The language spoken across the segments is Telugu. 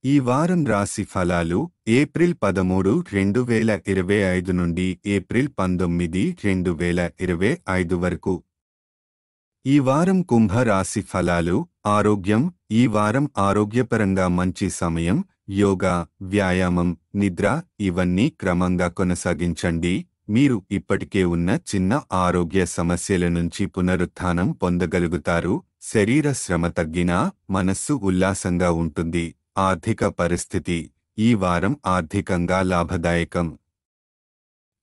ఈ వారం రాశి ఫలాలు ఏప్రిల్ 13, 2025 నుండి ఏప్రిల్ 19, 2025 వరకు. ఈ వారం కుంభ రాశి ఫలాలు. ఆరోగ్యం. ఈ వారం ఆరోగ్యపరంగా మంచి సమయం. యోగా, వ్యాయామం, నిద్ర ఇవన్నీ క్రమంగా కొనసాగించండి. మీరు ఇప్పటికే ఉన్న చిన్న ఆరోగ్య సమస్యల నుంచి పునరుత్థానం పొందగలుగుతారు. శరీర శ్రమ తగ్గినా మనస్సు ఉల్లాసంగా ఉంటుంది. ఆర్థిక పరిస్థితి. ఈ వారం ఆర్థికంగా లాభదాయకం.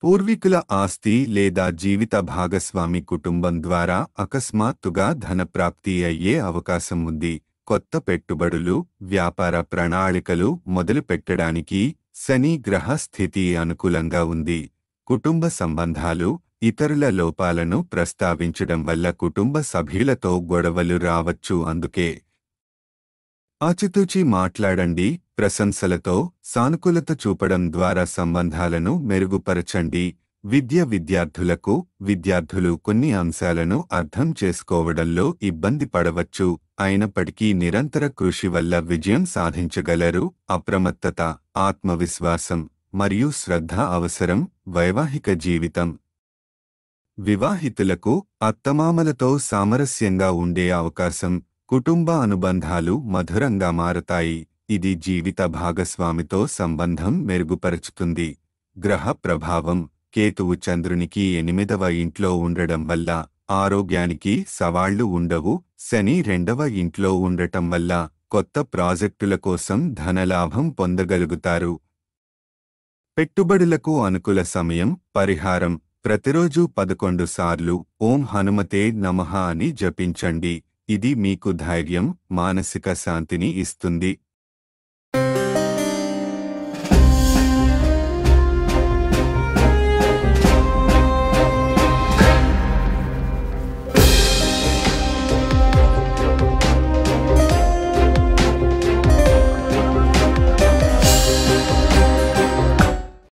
పూర్వీకుల ఆస్తి లేదా జీవిత భాగస్వామి కుటుంబం ద్వారా అకస్మాత్తుగా ధనప్రాప్తి అయ్యే అవకాశం ఉంది. కొత్త పెట్టుబడులు, వ్యాపార ప్రణాళికలు మొదలుపెట్టడానికి శని గ్రహ స్థితి అనుకూలంగా ఉంది. కుటుంబ సంబంధాలు. ఇతరుల లోపాలను ప్రస్తావించడం వల్ల కుటుంబ సభ్యులతో గొడవలు రావచ్చు. అందుకే ఆచితూచి మాట్లాడండి. ప్రశంసలతో సానుకూలత చూపడం ద్వారా సంబంధాలను మెరుగుపరచండి. విద్యార్థులకు. విద్యార్థులు కొన్ని అంశాలను అర్థం చేసుకోవడంలో ఇబ్బంది పడవచ్చు. అయినప్పటికీ నిరంతర కృషి వల్ల విజయం సాధించగలరు. అప్రమత్తత, ఆత్మవిశ్వాసం మరియు శ్రద్ధ అవసరం. వైవాహిక జీవితం. వివాహితులకు అత్తమామలతో సామరస్యంగా ఉండే అవకాశం. కుటుంబ అనుబంధాలు మధురంగా మారతాయి. ఇది జీవిత భాగస్వామితో సంబంధం మెరుగుపరుచుతుంది. గ్రహ ప్రభావం. కేతువు చంద్రునికి 8వ ఇంట్లో ఉండడం వల్ల ఆరోగ్యానికి సవాళ్లు ఉండవు. శని 2వ ఇంట్లో ఉండటం వల్ల కొత్త ప్రాజెక్టుల కోసం ధనలాభం పొందగలుగుతారు. పెట్టుబడులకు అనుకూల సమయం. పరిహారం. ప్రతిరోజు 11 సార్లు ఓం హనుమతే నమః అని జపించండి. ఇది మీకు ధైర్యం, మానసిక శాంతిని ఇస్తుంది.